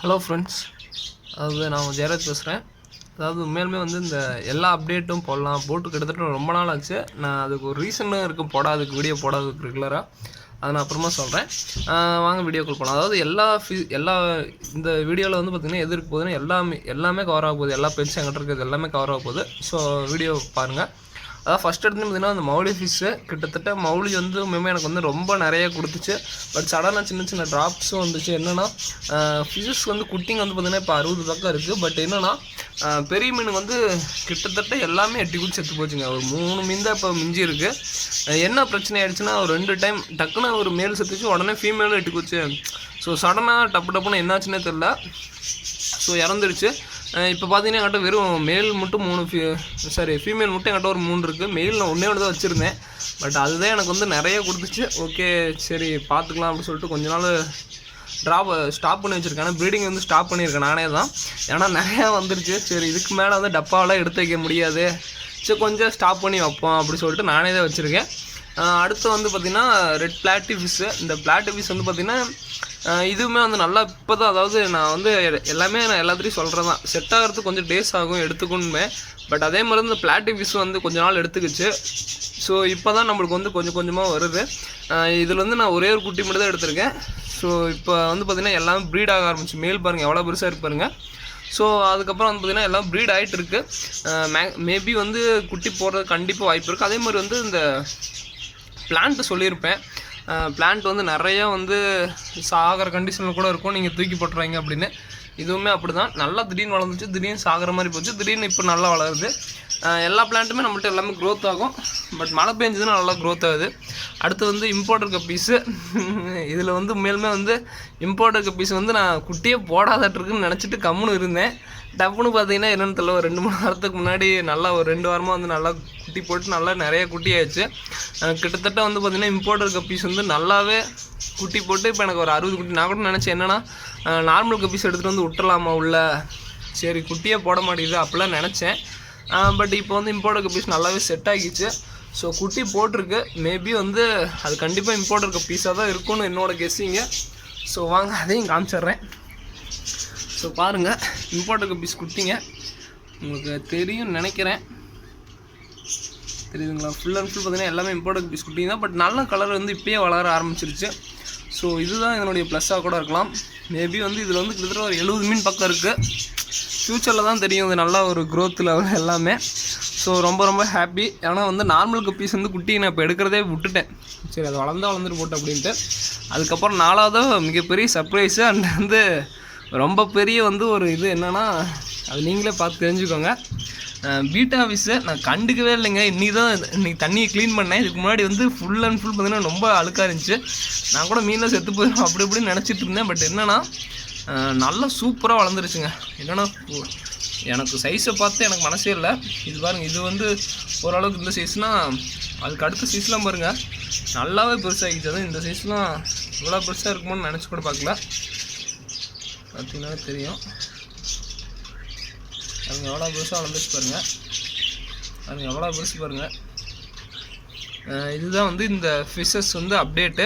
Hello friends, அதாவது நான் ஜெயராஜ் பேசுகிறேன். அதாவது உண்மையிலுமே வந்து இந்த எல்லா அப்டேட்டும் போட்டு கிட்டத்தட்ட ரொம்ப நாள் ஆச்சு. நான் அதுக்கு ஒரு ரீசனும் இருக்குது போடாதுக்கு, வீடியோ போடாதுக்கு ரெகுலராக. அதை நான் அப்புறமா சொல்கிறேன். வாங்க வீடியோக்குள் போகலாம். அதாவது எல்லா இந்த வீடியோவில் வந்து பார்த்திங்கன்னா எது இருக்க போகுதுன்னு எல்லாமே கவர் ஆக போகுது. எல்லா பெட்ஸ் என்கிட்ட இருக்கிறது எல்லாமே கவர் ஆக போகுது. ஸோ வீடியோ பாருங்கள். அதாவது ஃபஸ்ட் எடுத்து பார்த்திங்கன்னா அந்த மௌலி ஃபிஷ்ஷு கிட்டத்தட்ட மௌலி வந்து உண்மையுமே எனக்கு வந்து ரொம்ப நிறைய கொடுத்துச்சு. பட் சடனாக சின்ன ட்ராப்ஸும் வந்துச்சு. என்னென்னா ஃபிஷ்ஷஸ் வந்து குட்டிங்க வந்து பார்த்திங்கன்னா இப்போ 60 பக்கம் இருக்குது. பட் என்னென்னா பெரிய மீன் வந்து கிட்டத்தட்ட எல்லாமே 8 குட்டி செத்து போச்சுங்க. ஒரு 3 மீன் தான் இப்போ மிஞ்சி இருக்குது. என்ன பிரச்சனை ஆகிடுச்சுன்னா ஒரு 2 டைம் டக்குன்னு ஒரு மேல் செத்துச்சு, உடனே ஃபீமேலும் 8 குச்சி. ஸோ சடனாக டப்புன்னு என்னாச்சுன்னே தெரில. ஸோ இறந்துடுச்சு. இப்போ பார்த்தீங்கன்னா என்கிட்ட வெறும் மேல் மட்டும் 3 ஃபீமேல் மட்டும் என்கிட்ட ஒரு 3 இருக்குது. மெயில் நான் ஒன்றே தான் வச்சுருந்தேன். பட் அதுதான் எனக்கு வந்து நிறைய கொடுத்துச்சு. ஓகே சரி பார்த்துக்கலாம் அப்படின்னு சொல்லிட்டு கொஞ்ச நாள் ஸ்டாப் பண்ணி வச்சுருக்கேன். ஆனால் ப்ரீடிங் வந்து ஸ்டாப் பண்ணியிருக்கேன் நானே தான். ஏன்னா நிறையா வந்துருச்சு. சரி இதுக்கு மேலே வந்து டப்பாவெலாம் எடுத்து வைக்க முடியாது, சரி கொஞ்சம் ஸ்டாப் பண்ணி வைப்போம் அப்படி சொல்லிட்டு நானே தான் வச்சுருக்கேன். அடுத்து வந்து பார்த்திங்கன்னா ரெட் பிளாட்டி ஃபிஷ்ஷு. இந்த பிளாட்டி ஃபிஷ் வந்து பார்த்திங்கன்னா இதுவுமே வந்து நல்லா இப்போ தான், அதாவது நான் வந்து எல்லாமே நான் எல்லாத்துலேயும் சொல்கிறேன் தான், செட் ஆகிறதுக்கு கொஞ்சம் டேஸ் ஆகும் எடுத்துக்கணுமே. பட் அதே மாதிரி இந்த பிளாட்டி ஃபிஷ் வந்து கொஞ்ச நாள் எடுத்துக்கிச்சு. ஸோ இப்போ தான் நம்மளுக்கு வந்து கொஞ்சமாக வருது. இதில் வந்து நான் ஒரே ஒரு குட்டி மட்டும் தான் எடுத்திருக்கேன். ஸோ இப்போ வந்து பார்த்திங்கன்னா எல்லாமே ப்ரீட் ஆக ஆரம்பிச்சு. மேல் பாருங்கள் எவ்வளோ பெருசாக இருப்பாருங்க. ஸோ அதுக்கப்புறம் வந்து பார்த்திங்கன்னா எல்லாம் ப்ரீட் ஆகிட்டு இருக்குது. மேபி வந்து குட்டி போடுறது கண்டிப்பாக வாய்ப்பு இருக்குது. அதே மாதிரி வந்து இந்த பிளான்ட்டு சொல்லியிருப்பேன். பிளான்ட் வந்து நிறையா வந்து சாகிற கண்டிஷனில் கூட இருக்கும், நீங்கள் தூக்கி போட்டுறாங்க அப்படின்னு. இதுவுமே அப்படி தான். நல்லா திடீர்னு வளர்ந்துச்சு, திடீர்னு சாகிற மாதிரி போச்சு, திடீர்னு இப்போ நல்லா வளருது. எல்லா பிளான்ட்டுமே நம்மள்ட்ட எல்லாமே க்ரோத் ஆகும். பட் மழை பெஞ்சதுன்னா நல்லா க்ரோத் ஆகுது. அடுத்து வந்து இம்போர்ட்டர் கப்பீஸு. இதில் வந்து மேலுமே வந்து இம்போர்ட்டர் கப்பீஸ் வந்து நான் குட்டியே போடாதட்டுருக்குன்னு நினச்சிட்டு கம்முன்னு இருந்தேன். டப்புன்னு பார்த்தீங்கன்னா என்னென்னு தெரியல, ஒரு 2-3 வாரத்துக்கு முன்னாடி நல்லா ஒரு 2 வாரமாக வந்து நல்லா குட்டி போட்டு நல்லா நிறைய குட்டி ஆயிடுச்சு. கிட்டத்தட்ட வந்து பார்த்திங்கன்னா இம்போர்ட்டர் கப்பீஸ் வந்து நல்லாவே குட்டி போட்டு இப்போ எனக்கு ஒரு 60 குட்டி. நான் கூட நினச்சேன் என்னென்னா நார்மல் கப்பீஸ் எடுத்துகிட்டு வந்து விட்டுறலாமா உள்ள, சரி குட்டியே போட மாட்டேங்குது அப்படிலாம் நினச்சேன். பட் இப்போ வந்து இம்போர்ட்டர் கப்பீஸ் நல்லாவே செட் ஆகிடுச்சு. ஸோ குட்டி போட்டிருக்கு. மேபி வந்து அது கண்டிப்பாக இம்போர்ட்டர் கப்பீஸாக தான் இருக்கும்னு என்னோடய கெஸ்ஸிங்க. ஸோ வாங்க அதையும் காமிச்சிட்றேன். ஸோ பாருங்கள், இம்போர்ட்டர் கப்பீஸ் குட்டிங்க உங்களுக்கு தெரியும் நினைக்கிறேன், தெரியுதுங்களா? ஃபுல் அண்ட் ஃபுல் பார்த்திங்கன்னா எல்லாமே இம்போர்ட்டர் கப்பீஸ் குட்டிங்க தான். பட் நல்ல கலர் வந்து இப்போயே வளர ஆரம்பிச்சிருச்சு. ஸோ இதுதான் இதனுடைய ப்ளஸ்ஸாக கூட இருக்கலாம். மேபி வந்து இதில் வந்து கிட்டத்தட்ட ஒரு 70 மீன் பக்கம் இருக்குது. ஃப்யூச்சரில் தான் தெரியும் இது நல்லா ஒரு க்ரோத் லெவல் எல்லாமே. ஸோ ரொம்ப ஹாப்பி. ஏன்னா வந்து நார்மல் கப்பீஸ் வந்து குட்டியை நான் இப்போ எடுக்கிறதே விட்டுட்டேன். சரி அது வளர்ந்துட்டு போட்டு அப்படின்ட்டு. அதுக்கப்புறம் 4வது மிகப்பெரிய சர்ப்ரைஸு அண்ட் வந்து ரொம்ப பெரிய வந்து ஒரு இது என்னென்னா, அது நீங்களே பார்த்து தெரிஞ்சுக்கோங்க. பீட்டா ஃபிஷ்ஷை நான் கண்டுக்கவே இல்லைங்க. இன்றைக்கி தண்ணியை க்ளீன் பண்ணேன். இதுக்கு முன்னாடி வந்து ஃபுல் அண்ட் ஃபுல் பார்த்திங்கன்னா ரொம்ப அழுக்காக இருந்துச்சு. நான் கூட மீனில் செத்து போயிடும் அப்படி இப்படின்னு நினச்சிட்டு இருந்தேன். பட் என்னென்னா நல்லா சூப்பராக வளர்ந்துருச்சுங்க. என்னென்னா எனக்கு சைஸை பார்த்து எனக்கு மனசே இல்லை. இது பாருங்கள், இது வந்து ஓரளவுக்கு இந்த சைஸ்னால் அதுக்கு அடுத்த சைஸ்லாம் பாருங்கள் நல்லாவே பெருசாகிடுச்சு. அதுவும் இந்த சைஸ்லாம் இவ்வளோ பெருசாக இருக்குமோன்னு நினச்சி கூட பார்க்கல. பார்த்தீங்கன்னா தெரியும் அதுங்க எவ்வளோ பெருசாக வளர்ந்துச்சு பாருங்கள். அதுங்க எவ்வளோ பெருசு பாருங்கள். இதுதான் வந்து இந்த ஃபிஷ்ஷஸ் வந்து அப்டேட்டு.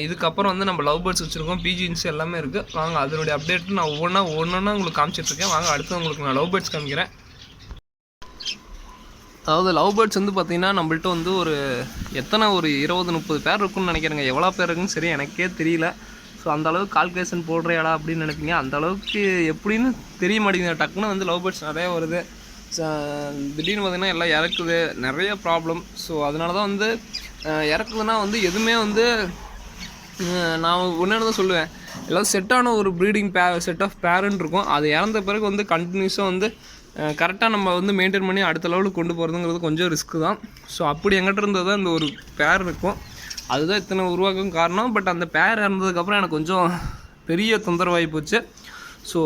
இதுக்கப்புறம் வந்து நம்ம லவ் பேர்ட்ஸ் வச்சுருக்கோம், பிஜின்ஸ் எல்லாமே இருக்குது. வாங்க அதனுடைய அப்டேட்டு நான் ஒவ்வொன்றா உங்களுக்கு காமிச்சிட்ருக்கேன். வாங்க அடுத்து உங்களுக்கு நான் லவ் பேர்ட்ஸ் காமிக்கிறேன். அதாவது லவ் பேர்ட்ஸ் வந்து பார்த்திங்கன்னா நம்மள்ட்ட வந்து ஒரு 20-30 பேர் இருக்குன்னு நினைக்கிறேங்க. எவ்வளோ பேர் இருக்குன்னு சரி எனக்கே தெரியல. ஸோ அந்தளவுக்கு கால்குலேஷன் போடுறியாடா அப்படின்னு நினைப்பீங்க. அந்தளவுக்கு எப்படின்னு தெரிய மாட்டேங்குது. டக்குன்னு வந்து லவ் பேர்ட்ஸ் நிறையா வருது. திடீர்னு பார்த்திங்கன்னா எல்லாம் இறக்குது, நிறைய ப்ராப்ளம். ஸோ அதனால தான் வந்து இறக்குதுன்னா வந்து எதுவுமே வந்து நான் ஒன்று தான் சொல்லுவேன், எல்லாம் செட்டான ஒரு ப்ரீடிங் செட் ஆஃப் பேரண்ட் இருக்கும். அது இறந்த பிறகு வந்து கண்டினியூஸாக வந்து கரெக்டாக நம்ம வந்து மெயின்டைன் பண்ணி அடுத்த லெவலுக்கு கொண்டு போகிறதுங்கிறது கொஞ்சம் ரிஸ்க்கு தான். ஸோ அப்படி எங்கிட்ட இருந்தது தான் இந்த ஒரு பேர் இருக்கும். அதுதான் இத்தனை உருவாக்கும் காரணம். பட் அந்த பேர் இறந்ததுக்கப்புறம் எனக்கு கொஞ்சம் பெரிய தொந்தரவாகி போச்சு. ஸோ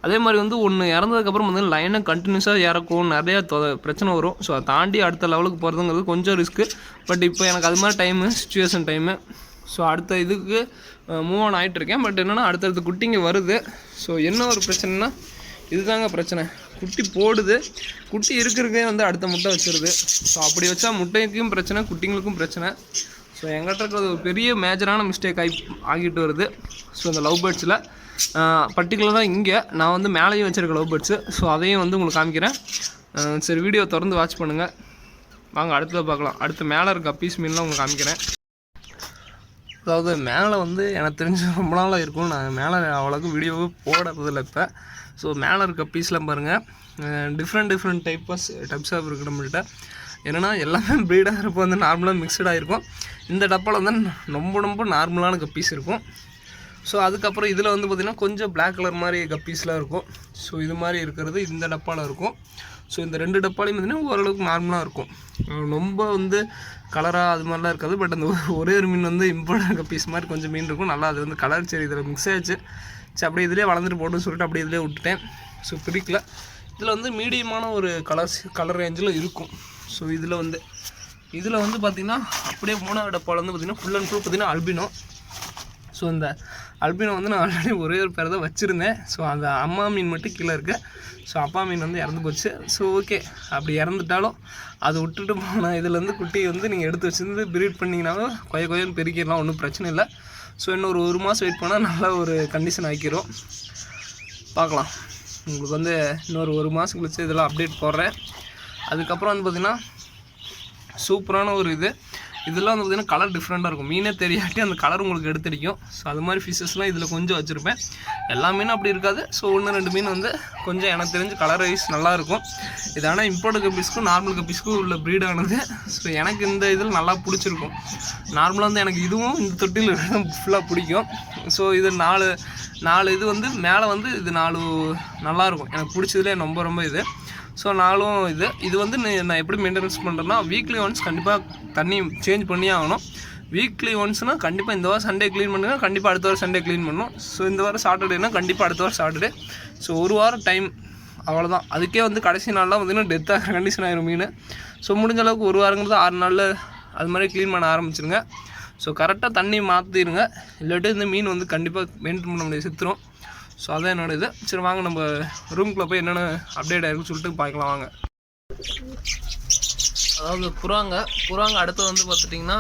அதே மாதிரி வந்து ஒன்று இறந்ததுக்கப்புறம் வந்து லைனாக கண்டினியூஸாக இறக்கும், நிறையா பிரச்சனை வரும். ஸோ அதை தாண்டி அடுத்த லெவலுக்கு போகிறதுங்கிறது கொஞ்சம் ரிஸ்க்கு. பட் இப்போ எனக்கு அது மாதிரி சுச்சுவேஷன் டைமு. ஸோ அடுத்த இதுக்கு மூவ் ஆன் ஆகிட்டுருக்கேன். பட் என்னென்னா அடுத்தடுத்து குட்டிங்க வருது. ஸோ என்ன ஒரு பிரச்சனைனா இதுதாங்க பிரச்சனை. குட்டி போடுது, குட்டி இருக்கிறதே வந்து அடுத்த முட்டை வச்சுருது. ஸோ அப்படி வச்சா முட்டைக்கும் பிரச்சனை, குட்டிங்களுக்கும் பிரச்சனை. ஸோ ஸோ எங்கிட்ட இருக்கிறது ஒரு பெரிய மேஜரான மிஸ்டேக் ஆகிட்டு வருது. ஸோ இந்த லவ் பேர்ட்ஸில் பர்டிகுலராக இங்கே நான் வந்து மேலேயும் வச்சுருக்க லவ் பேர்ட்ஸு. ஸோ அதையும் வந்து உங்களுக்கு காமிக்கிறேன். சரி, வீடியோ தொடர்ந்து வாட்ச் பண்ணுங்கள். வாங்க அடுத்ததை பார்க்கலாம். அடுத்து மேலே இருக்க கப்பீஸ் மீன்லாம் உங்களுக்கு காமிக்கிறேன். அதாவது மேலே வந்து எனக்கு தெரிஞ்ச ரொம்ப நாளாக இருக்கும், நான் மேலே அவ்வளோக்கு வீடியோவே போடுறதில்ல இப்போ. ஸோ மேலே இருக்க பீஸ்லாம் பாருங்கள், டிஃப்ரெண்ட் டைப்ஸ் ஆஃப் இருக்குது நம்மள்கிட்ட. என்னென்னா எல்லாமே ப்ரீடாக இருப்போ வந்து நார்மலாக மிக்சடாக இருக்கும். இந்த டப்பாவில் வந்து ரொம்ப நார்மலான கப்பீஸ் இருக்கும். ஸோ அதுக்கப்புறம் இதில் வந்து பார்த்திங்கன்னா கொஞ்சம் பிளாக் கலர் மாதிரி கப்பீஸ்லாம் இருக்கும். ஸோ இது மாதிரி இருக்கிறது இந்த டப்பாவில் இருக்கும். ஸோ இந்த 2 டப்பாலையும் பார்த்திங்கன்னா ஓரளவுக்கு நார்மலாக இருக்கும். ரொம்ப வந்து கலராக அது மாதிரிலாம் இருக்காது. பட் அந்த ஒரே ஒரு மீன் வந்து இம்பார்ட்டன்ட் கப்பீஸ் மாதிரி கொஞ்சம் மீன் இருக்கும். நல்லா அது வந்து கலர் சரி இதில் மிக்ஸ் ஆகிடுச்சு. சரி அப்படியே இதிலே வளர்ந்துட்டு போட்டுன்னு சொல்லிட்டு அப்படியே இதிலே விட்டுட்டேன். ஸோ பிடிக்கல. இதில் வந்து மீடியமான ஒரு கலர் ரேஞ்சில் இருக்கும். ஸோ இதில் வந்து பார்த்திங்கன்னா அப்படியே 3வது டப்பாவில் வந்து பார்த்திங்கன்னா ஃபுல் அண்ட் ஃபுல் பார்த்திங்கன்னா அல்பினோ. ஸோ இந்த அல்பினோ வந்து நான் ஆல்ரெடி ஒரே ஒரு பேர் தான் வச்சுருந்தேன். ஸோ அந்த அம்மா மீன் மட்டும் கீழே இருக்குது. ஸோ அப்பா மீன் வந்து இறந்து போச்சு. ஸோ ஓகே, அப்படி இறந்துட்டாலும் அதை விட்டுட்டு போனால் இதுலேருந்து குட்டியை வந்து நீங்கள் எடுத்து வச்சுருந்து ப்ரீட் பண்ணிங்கனாலும் கொய்யன்னு பெருக்கிடலாம், ஒன்றும் பிரச்சனை இல்லை. ஸோ இன்னும் ஒரு மாதம் வெயிட் பண்ணால் நல்லா ஒரு கண்டிஷன் ஆக்கிரும். பார்க்கலாம், உங்களுக்கு வந்து இன்னொரு 1 மாதம் கழிச்சு இதெல்லாம் அப்டேட் போடுறேன். அதுக்கப்புறம் வந்து பார்த்திங்கன்னா சூப்பரான ஒரு இதெல்லாம் வந்து பார்த்திங்கன்னா கலர் டிஃப்ரெண்ட்டாக இருக்கும். மீனே தெரியாட்டி அந்த கலர் உங்களுக்கு எடுத்துடிக்கும். ஸோ அது மாதிரி ஃபிஷ்ஷஸ்லாம் இதில் கொஞ்சம் வச்சுருப்பேன். எல்லா மீனும் அப்படி இருக்காது. ஸோ 1-2 மீன் வந்து கொஞ்சம் எனக்கு தெரிஞ்சு கலர் வைஸ் நல்லாயிருக்கும். இது ஆனால் இம்போர்ட் கப்பீஸ்க்கும் நார்மல் கப்பீஸ்க்கும் உள்ள ப்ரீட் ஆனது. ஸோ எனக்கு இந்த இதில் நல்லா பிடிச்சிருக்கும். நார்மலாக வந்து எனக்கு இதுவும் இந்த தொட்டியில் ஃபுல்லாக பிடிக்கும். ஸோ இது 4 இது வந்து மேலே வந்து இது 4 நல்லாயிருக்கும். எனக்கு பிடிச்சதுலேயே ரொம்ப இது. ஸோ 4ம் இது வந்து நான் எப்படி மெயின்டெனன்ஸ் பண்ணுறேன்னா, வீக்லி ஒன்ஸ் கண்டிப்பாக தண்ணி சேஞ்ச் பண்ணி ஆகணும். வீக்லி ஒன்ஸ்னால் கண்டிப்பாக இந்த வாரம் சண்டே க்ளீன் பண்ணுங்க, கண்டிப்பாக அடுத்த வாரம் சண்டே க்ளீன் பண்ணணும். ஸோ இந்த வாரம் சாட்டர்டேனா கண்டிப்பாக அடுத்த வாரம் சாட்டர்டே. ஸோ 1 வாரம் டைம், அவ்வளோதான். அதுக்கே வந்து கடைசி நாள்லாம் பார்த்திங்கன்னா டெத் ஆகிற கண்டிஷன் ஆகிரும் மீன். ஸோ முடிஞ்ச அளவுக்கு 1 வாரங்கிறது 6 நாளில் அது மாதிரி க்ளீன் பண்ண ஆரம்பிச்சிருங்க. ஸோ கரெக்டாக தண்ணி மாற்றிடுங்க, இல்லாட்டி இந்த மீன் வந்து கண்டிப்பாக மெயின்டைன் பண்ண முடியாது, செத்துரும். ஸோ அதான் என்னோட இது. சரி வாங்க நம்ம ரூம்குள்ளே போய் என்னென்ன அப்டேட் ஆகிருக்குன்னு சொல்லிட்டு பார்க்கலாம் வாங்க. அதாவது புறாங்க அடுத்து வந்து பார்த்துட்டிங்கன்னா,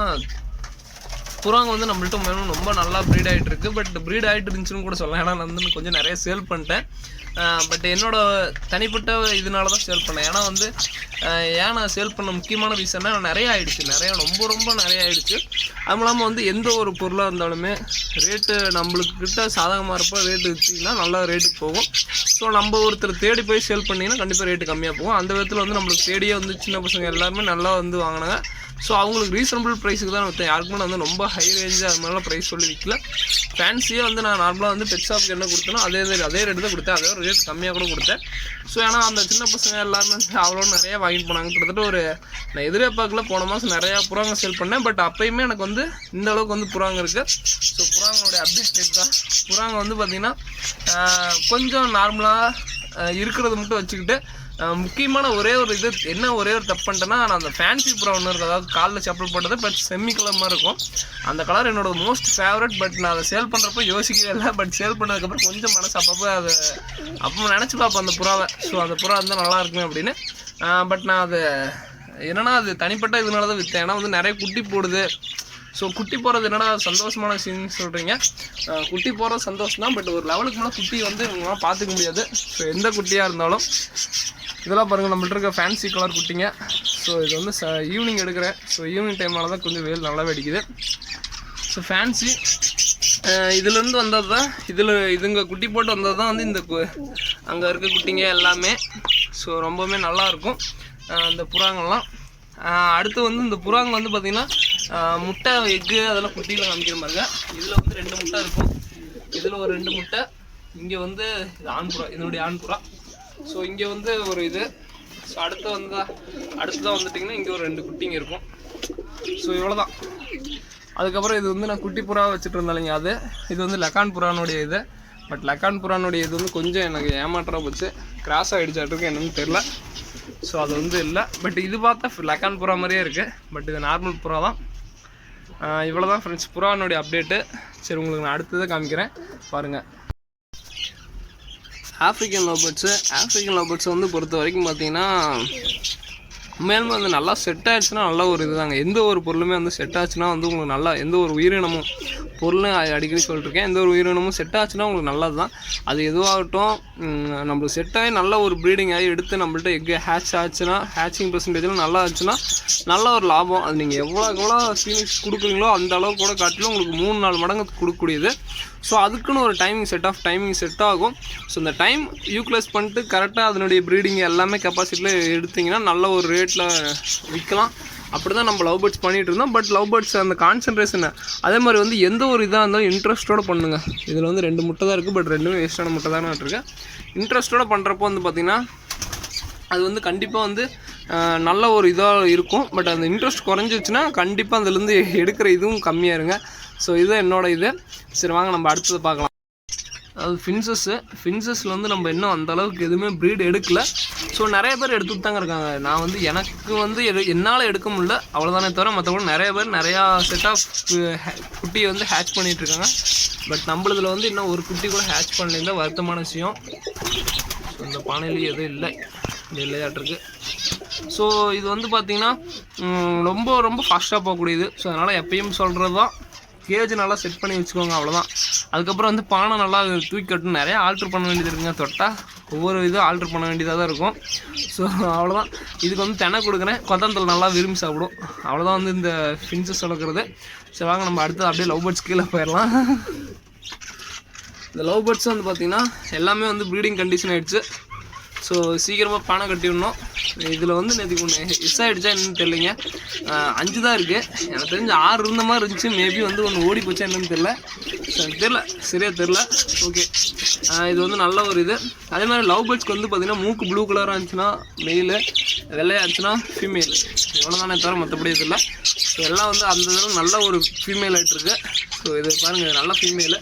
புறாங்க வந்து நம்மள்ட்ட மேலும் ரொம்ப நல்லா ப்ரீட் ஆகிட்டு இருக்குது. பட் ப்ரீட் ஆகிட்டு இருந்துச்சுன்னு கூட சொல்லலாம். ஏன்னா நான் வந்து கொஞ்சம் நிறைய சேல் பண்ணிட்டேன். பட் என்னோடய தனிப்பட்ட இதனால தான் சேல் பண்ணேன். ஏன்னா வந்து ஏன் நான் சேல் பண்ண முக்கியமான ரீசன்னா நிறைய ஆகிடுச்சு, ரொம்ப நிறைய ஆகிடுச்சு. அதுவும் இல்லாமல் வந்து எந்த ஒரு பொருளாக இருந்தாலுமே ரேட்டு நம்மளுக்கிட்ட சாதகமாக இருப்போ ரேட்டு வச்சிங்கன்னா நல்லா ரேட்டுக்கு போகும். ஸோ நம்ம ஒருத்தர் தேடி போய் சேல் பண்ணிங்கன்னா கண்டிப்பாக ரேட்டு கம்மியாக போகும். அந்த விதத்தில் வந்து நம்மளுக்கு தேடியே வந்து சின்ன பசங்க எல்லாருமே நல்லா வந்து வாங்கினாங்க. ஸோ அவங்களுக்கு ரீசனபிள் ப்ரைஸுக்கு தான் விற்றேன். யாருக்குமே நான் வந்து ரொம்ப ஹை ரேஞ்சு அது மாதிரிலாம் ப்ரைஸ் சொல்லி விற்கல. ஃபேன்சியாக வந்து நான் நார்மலாக வந்து பெட் ஷாப்புக்கு என்ன கொடுத்தேனோ அதே ரேட்டு தான் கொடுத்தேன். அதே ஒரு ரேட் கம்மியாக கூட கொடுத்தேன். ஸோ ஏன்னா அந்த சின்ன பசங்க எல்லாருமே வந்து அவ்வளோ நிறையா வாங்கிட்டு போனாங்க. கிட்டத்தட்ட நான் எதிர்பார்க்கல, போன மாதம் நிறையா புறாங்க சேல் பண்ணேன். பட் அப்போயுமே எனக்கு வந்து இந்த அளவுக்கு வந்து புறாங்க இருக்குது. ஸோ புறாங்களுடைய அப்டேட் தான். புறாங்க வந்து பார்த்திங்கன்னா கொஞ்சம் நார்மலாக இருக்கிறத மட்டும் வச்சுக்கிட்டு, முக்கியமான ஒரே ஒரு தப்பு பண்ணிட்டேன்னா, நான் அந்த ஃபேன்சி புறா ஒன்று இருக்குது, அதாவது காலில் செப்பல் போட்டது, பட் செம்மி கலர் மாதிரி இருக்கும். அந்த கலர் என்னோட மோஸ்ட் ஃபேவரட். பட் நான் அதை சேல் பண்ணுறப்போ யோசிக்கவே இல்லை. பட் சேல் பண்ணதுக்கப்புறம் கொஞ்சம் மனசு அப்போ நினச்சி பார்ப்பேன் அந்த புறாவை. ஸோ அந்த புறா இருந்தால் நல்லா இருக்குமே அப்படின்னு. பட் நான் அது என்னென்னா அது தனிப்பட்ட இதனால தான் விற்றேன். ஏன்னா வந்து நிறைய குட்டி போடுது. ஸோ குட்டி போகிறது என்னடா சந்தோஷமான விஷயம்னு சொல்கிறீங்க. குட்டி போகிறது சந்தோஷம் தான். பட் ஒரு லெவலுக்கு மேலே குட்டி வந்து இவங்களாம் பார்த்துக்க முடியாது. ஸோ எந்த குட்டியாக இருந்தாலும் இதெல்லாம் பாருங்கள், நம்மள்ட்ட இருக்க ஃபேன்சி கலர் குட்டிங்க. ஸோ இது வந்து ஈவினிங் எடுக்கிறேன். ஸோ ஈவினிங் டைம்னால தான் கொஞ்சம் வெயில் நல்லாவே அடிக்குது. ஸோ ஃபேன்சி இதுலேருந்து வந்தது தான், இதுங்க குட்டி போட்டு வந்தது தான் வந்து இந்த அங்கே இருக்க குட்டிங்க எல்லாமே. ஸோ ரொம்பவுமே நல்லாயிருக்கும் இந்த புறாங்கள்லாம். அடுத்து வந்து இந்த புறாங்க வந்து பார்த்திங்கன்னா முட்டை எக்கு அதெல்லாம் குட்டியில் காமிக்கிற மாதிரிங்க. இதில் வந்து 2 முட்டை இருக்கும். இதில் ஒரு 2 முட்டை. இங்கே வந்து இது ஆண்புறா, இதனுடைய ஆண்புறா. ஸோ இங்கே வந்து ஒரு இது. ஸோ அடுத்ததான் வந்துட்டிங்கன்னா இங்கே ஒரு 2 குட்டிங்க இருக்கும். ஸோ இவ்வளோ தான். அதுக்கப்புறம் இது வந்து நான் குட்டி புறா வச்சுட்டு இருந்தாலிங்க, இது வந்து லக்கான் புறானுடைய இது. பட் லக்கான் புறானுடைய இது வந்து கொஞ்சம் எனக்கு ஏமாற்றம் போச்சு, கிராஸ் ஆகிடுச்சாட்டுருக்கு, என்னன்னு தெரில. ஸோ அது வந்து இல்லை. பட் இது பார்த்தா லக்கான் புறா மாதிரியே இருக்குது. பட் இது நார்மல் புறா தான். இவ்வளோ தான் ஃப்ரெண்ட்ஸ் புறானுடைய அப்டேட்டு. சரி உங்களுக்கு நான் அடுத்ததை காமிக்கிறேன் பாருங்கள். ஆஃப்ரிக்கன் லவ் பேர்ட்ஸு வந்து பொறுத்த வரைக்கும் பார்த்திங்கன்னா உண்மையாலுமே வந்து நல்லா செட் ஆகிடுச்சுன்னா நல்ல ஒரு இதுதாங்க. எந்த ஒரு பொருளுமே வந்து செட் ஆச்சுன்னா வந்து உங்களுக்கு நல்லா எந்த ஒரு உயிரினமும் பொருளும் அடிக்கடி சொல்லிட்டுருக்கேன், எந்த ஒரு உயிரினமும் செட் ஆச்சுன்னா உங்களுக்கு நல்லது தான். அது எதுவாகட்டும் நம்மளுக்கு செட் ஆகி நல்ல ஒரு ப்ரீடிங் ஆகி எடுத்து நம்மள்ட்ட எக்கு ஹேட்ச் ஆச்சுன்னா ஹேட்சிங் பர்சன்டேஜில் நல்லா ஆச்சுன்னா நல்ல ஒரு லாபம். அது நீங்கள் எவ்வளோ ஃபீனிக்ஸ் கொடுக்குறீங்களோ அந்த அளவுக்கு கூட காட்டிலும் உங்களுக்கு 3-4 மடங்கு கொடுக்கக்கூடியது. ஸோ அதுக்குன்னு ஒரு டைமிங் செட் ஆகும். ஸோ இந்த டைம் யூட்டிலைஸ் பண்ணிட்டு கரெக்டாக அதனுடைய ப்ரீடிங் எல்லாமே கெப்பாசிட்டியில் எடுத்திங்கன்னா நல்ல ஒரு ரேட்டில் விற்கலாம். அப்படி தான் நம்ம லவ் பேர்ட்ஸ் பண்ணிகிட்டு இருந்தோம். பட் லவ் பேர்ட்ஸ் அந்த கான்சன்ட்ரேஷனை அதே மாதிரி வந்து எந்த ஒரு இதாக இருந்தாலும் இன்ட்ரெஸ்ட்டோடு பண்ணுங்க. இதில் வந்து 2 முட்டை தான் இருக்குது, பட் 2மே வேஸ்ட்டான முட்டை தானே இருக்கேன். இன்ட்ரெஸ்ட்டோடு பண்ணுறப்போ வந்து பார்த்திங்கன்னா அது வந்து கண்டிப்பாக வந்து நல்ல ஒரு இதாக இருக்கும். பட் அந்த இன்ட்ரெஸ்ட் குறைஞ்சிச்சுன்னா கண்டிப்பாக அதுலேருந்து எடுக்கிற இதுவும் கம்மியாயிருங்க. ஸோ இதுதான் என்னோடய இது. சரி வாங்க நம்ம அடுத்தது பார்க்கலாம். அது ஃபின்சஸில் வந்து நம்ம இன்னும் அந்தளவுக்கு எதுவுமே ப்ரீட் எடுக்கலை. ஸோ நிறைய பேர் எடுத்துகிட்டு தாங்க இருக்காங்க. நான் வந்து எனக்கு வந்து என்னால் எடுக்க முடியல அவ்வளோதானே தவிர மற்றவங்க நிறைய பேர் நிறையா செட் ஆஃப் குட்டியை வந்து ஹேட்ச் பண்ணிகிட்ருக்காங்க. பட் நம்மளதில் வந்து இன்னும் ஒரு குட்டி கூட ஹேட்ச் பண்ணல, வருத்தமான விஷயம். ஸோ இந்த பானையிலேயே எதுவும் இல்லை, இல்லையாட்டிருக்கு. ஸோ இது வந்து பார்த்திங்கன்னா ரொம்ப ரொம்ப ஃபாஸ்ட்டாக போகக்கூடியது. ஸோ அதனால் எப்பயும் சொல்கிறது தான், கேஜ் நல்லா செட் பண்ணி வச்சுக்கோங்க, அவ்வளோதான். அதுக்கப்புறம் வந்து பானை நல்லா தூக்கி கட்டணும். நிறையா ஆல்ட்ரு பண்ண வேண்டியது இருக்குங்க. தொட்டால் ஒவ்வொரு இதுவும் ஆல்ட்ரு பண்ண வேண்டியதாக தான் இருக்கும். ஸோ அவ்வளோதான். இதுக்கு வந்து தென்னை கொடுக்குறேன், கொத்தந்தல் நல்லா விரும்பி சாப்பிடும். அவ்வளோதான் வந்து இந்த ஃபின்சஸ் வளர்க்குறது. சரி வாங்க நம்ம அடுத்தது அப்படியே லவ் பேர்ட்ஸ் கீழே போயிடலாம். இந்த லவ் பேர்ட்ஸ் வந்து பார்த்திங்கன்னா எல்லாமே வந்து ப்ரீடிங் கண்டிஷன் ஆகிடுச்சு. ஸோ சீக்கிரமாக பானை கட்டி விடணும். இதில் வந்து நேற்றுக்கு ஒன்று மிஸ் ஆகிடுச்சா என்னன்னு தெரியலைங்க. 5 தான் இருக்குது. எனக்கு தெரிஞ்சு 6 இருந்த மாதிரி இருந்துச்சு. மேபி வந்து ஒன்று ஓடி போச்சா என்னன்னு தெரில, சரியாக தெரில. ஓகே, இது வந்து நல்ல ஒரு இது. அதே மாதிரி லவ் பேர்ட்ஸ்க்கு வந்து பார்த்திங்கன்னா மூக்கு ப்ளூ கலராக இருந்துச்சுன்னா மெயிலு, வெள்ளையாக இருந்துச்சுன்னா ஃபீமேல். எவ்வளோ தானே தவிர மற்றபடி இது இல்லை. ஸோ எல்லாம் வந்து அந்த இதில் நல்ல ஒரு ஃபீமேல் ஆகிட்டுருக்கு. ஸோ இது பாருங்கள் நல்ல ஃபீமேலு.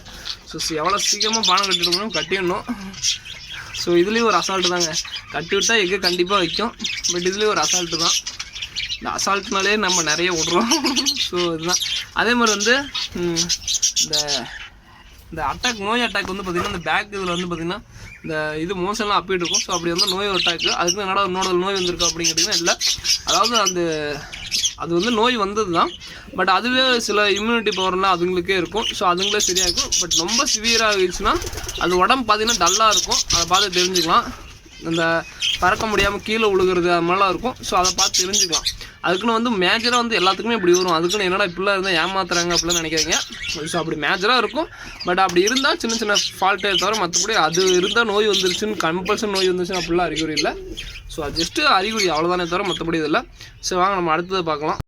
ஸோ எவ்வளோ சீக்கிரமாக பானை கட்டிடணும் கட்டிடணும். ஸோ இதுலேயும் ஒரு அசால்ட்டு தாங்க. கட்டி விட்டால் எங்கே கண்டிப்பாக வைக்கும். பட் இதுலேயும் ஒரு அசால்ட்டு தான். இந்த அசால்ட்னாலே நம்ம நிறைய விட்றோம். ஸோ இதுதான். அதே மாதிரி வந்து இந்த நோய் அட்டாக் வந்து பார்த்திங்கன்னா இந்த பேக் இதில் வந்து பார்த்திங்கன்னா இந்த இது மோசம்லாம் அப்பிட்டு இருக்கும். ஸோ அப்படி வந்து நோய் அட்டாக்கு அதுக்கு என்னோட நோய் வந்திருக்கு அப்படிங்கிறதுனா இல்லை. அதாவது அது வந்து நோய் வந்தது தான். பட் அதுவே சில இம்யூனிட்டி பவர்லாம் அதுங்களுக்கே இருக்கும். ஸோ அதுங்களே சரியாக இருக்கும். பட் ரொம்ப சிவியராக ஆகிடுச்சுன்னா அது உடம்பு பார்த்திங்கன்னா டல்லாக இருக்கும். அதை பார்த்து தெரிஞ்சுக்கலாம். இந்த பறக்க முடியாமல் கீழே விழுகிறது அது மாதிரிலாம் இருக்கும். ஸோ அதை பார்த்து தெரிஞ்சுக்கலாம். அதுக்குன்னு வந்து மேஜராக வந்து எல்லாத்துக்குமே இப்படி வரும். அதுக்குன்னு என்னடா இப்படிலாம் இருந்தால் ஏமாத்துறாங்க அப்படிலாம் நினைக்காதீங்க. ஸோ அப்படி மேஜராக இருக்கும். பட் அப்படி இருந்தால் சின்ன சின்ன ஃபால்ட்டே தவிர மற்றபடி அது இருந்தால் நோய் வந்துருச்சுன்னு கம்பல்சரி நோய் வந்துருச்சுன்னு அப்படிலாம் அறிகுறி இல்லை. ஸோ அது ஜஸ்ட்டு அறிகுறி அவ்வளோதானே தவிர மற்றபடி இதில்லை. ஸோ வாங்க நம்ம அடுத்ததை பார்க்கலாம்.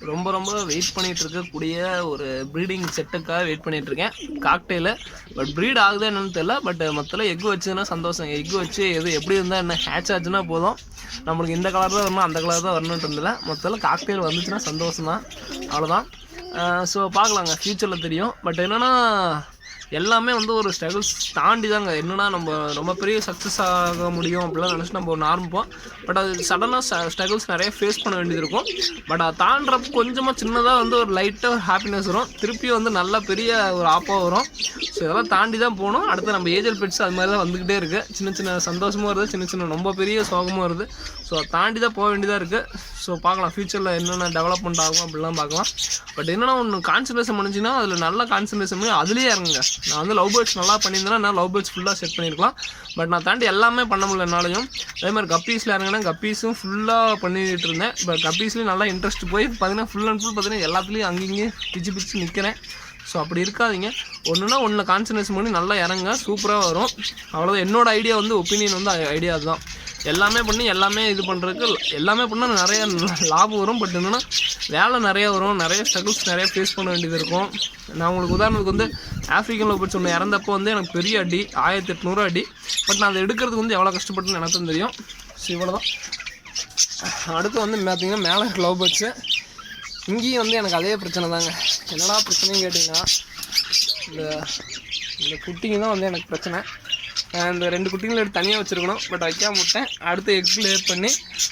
ரொம்ப வெயிட் பண்ணிகிட்டு இருக்கக்கூடிய ஒரு ப்ரீடிங் செட்டுக்காக வெயிட் பண்ணிகிட்ருக்கேன், காக்டெயிலு. பட் ப்ரீட் ஆகுது என்னன்னு தெரியல. பட் மொத்தம் எக்கு வச்சுன்னா சந்தோஷம். எக்கு வச்சு எப்படி இருந்தால் என்ன ஹேட்ச் ஆச்சுன்னா போதும். நம்மளுக்கு இந்த கலர் தான் வரணும் அந்த கலர் தான் வரணுன்ட்டு இருந்ததில்ல. மொத்தம் காக்டெயில் வந்துச்சுன்னா சந்தோஷம் தான், அவ்வளோதான். ஸோ பார்க்கலாங்க, ஃப்யூச்சரில் தெரியும். பட் என்னென்னா எல்லாமே வந்து ஒரு ஸ்ட்ரகிள்ஸ் தாண்டி தாங்க. என்னென்னா நம்ம ரொம்ப பெரிய சக்ஸஸ் ஆக முடியும் அப்படிலாம் நினச்சி நம்ம ஒன்று ஆரம்பிப்போம். பட் அது சடனாக ஸ்ட்ரகிள்ஸ் நிறைய ஃபேஸ் பண்ண வேண்டியது இருக்கும். பட் அதை தாண்டுறப்ப கொஞ்சமாக சின்னதாக வந்து ஒரு லைட்டாக ஹாப்பினஸ் வரும். திருப்பி வந்து நல்லா பெரிய ஒரு ஆப்பாக வரும். ஸோ இதெல்லாம் தாண்டி தான் போகணும். அடுத்து நம்ம ஏஜல் பெட்ஸ் அது மாதிரி தான் வந்துக்கிட்டே இருக்குது. சின்ன சந்தோஷமும் வருது, சின்ன ரொம்ப பெரிய சோகமும் வருது. ஸோ அதை தாண்டி தான் போக வேண்டியதாக இருக்குது. ஸோ பார்க்கலாம் ஃப்யூச்சரில் என்னென்ன டெவலப்மெண்ட் ஆகும் அப்படிலாம் பார்க்கலாம். பட் என்னென்னா ஒன்று கான்சன்ட்ரேஷன் பண்ணிச்சுன்னா அதில் நல்லா கான்சன்ட்ரேஷன் பண்ணி அதுலேயே இறங்குங்க. நான் வந்து லவ் பேர்ட்ஸ் நல்லா பண்ணியிருந்தேன்னா நான் லவ் பேர்ட்ஸ் ஃபுல்லாக செட் பண்ணியிருக்கலாம். பட் நான் தாண்டி எல்லாமே பண்ண முடியல என்னாலையும். அதே மாதிரி கப்பீஸில் இறங்கினா கப்பீஸும் ஃபுல்லாக பண்ணிகிட்டு இருந்தேன். பட் கப்பீஸ்லேயும் நல்லா இன்ட்ரெஸ்ட் போய் பார்த்தீங்கன்னா ஃபுல் அண்ட் ஃபுல் பார்த்தீங்கன்னா எல்லாத்துலேயும் அங்கேயும் பிச்சு நிற்கிறேன். ஸோ அப்படி இருக்காதிங்க. ஒன்று கான்சன்ட்ரேஷன் பண்ணி நல்லா இறங்க, சூப்பராக வரும். அவ்வளோதான் என்னோட ஐடியா வந்து ஒப்பீனியன் வந்து ஐடியா அதுதான். எல்லாமே பண்ணி எல்லாமே இது பண்ணுறதுக்கு எல்லாமே பண்ணால் நிறைய லாபம் வரும். பட் என்னென்னா வேலை நிறையா வரும், நிறைய ஸ்ட்ரகிள்ஸ் நிறைய ஃபேஸ் பண்ண வேண்டியது இருக்கும். நான் உங்களுக்கு உதாரணத்துக்கு வந்து ஆஃப்ரிக்கன் லவ் பேர்ட்ஸ் ஒன்று இறந்தப்போ வந்து எனக்கு பெரிய அடி 1800 அடி. பட் நான் அதை எடுக்கிறதுக்கு வந்து எவ்வளோ கஷ்டப்பட்டுன்னு எனக்கு தான் தெரியும். ஸோ இவ்வளோ தான். அடுத்து வந்து பார்த்திங்கன்னா மேலே லவ் பேர்ட்ஸு இங்கேயும் வந்து எனக்கு அதே பிரச்சனை தாங்க. என்னடா பிரச்சனைன்னு கேட்டிங்கன்னா இந்த குட்டிங்க தான் வந்து எனக்கு பிரச்சனை. இந்த 2 குட்டிங்களை எடுத்து தனியாக வச்சுருக்கணும். பட் வைக்காம விட்டேன். அடுத்து எக் லேட் பண்ணி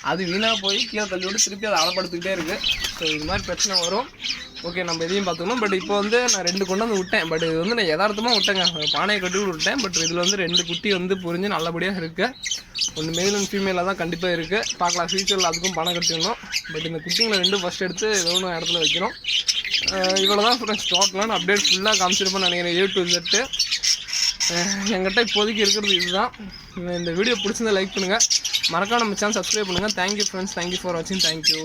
அது வீணாக போய் கீழே தள்ளி விட்டு திருப்பி அதை அளப்படுத்திக்கிட்டே இருக்குது. ஸோ இது மாதிரி பிரச்சனை வரும். ஓகே நம்ம இதையும் பார்த்துக்கணும். பட் இப்போ வந்து நான் 2 கொண்டு வந்து விட்டேன். பட் இது வந்து நான் யதார்த்தமாக விட்டேங்க, பானையை கட்டி விட்டேன். பட் இதில் வந்து 2 குட்டி வந்து புரிஞ்சு நல்லபடியாக இருக்குது. ஒன்று மேல் அண்ட் ஃபீமேலாக தான் கண்டிப்பாக இருக்குது. பார்க்கலாம், ஃபியூச்சரில் அதுக்கும் பணம் கட்டிடணும். பட் இந்த குட்டிங்களை 2 ஃபஸ்ட் எடுத்து ஏதோ ஒன்று இடத்துல வைக்கணும். இவ்வளோ தான் ஃப்ரெண்ட்ஸ் டோட்டலான அப்டேட் ஃபுல்லாக காமிச்சிருப்பேன்னு நினைக்கிறேன். A to Z என்கிட்ட இப்போதைக்கு இருக்கிறது இதுதான். இந்த வீடியோ பிடிச்சிருந்தா லைக் பண்ணுங்கள், மறக்காம நம்ம சேனல் சப்ஸ்கிரைப் பண்ணுங்கள். தேங்க்யூ ஃப்ரெண்ட்ஸ், தேங்க்யூ ஃபார் வாட்சிங், தேங்க்யூ.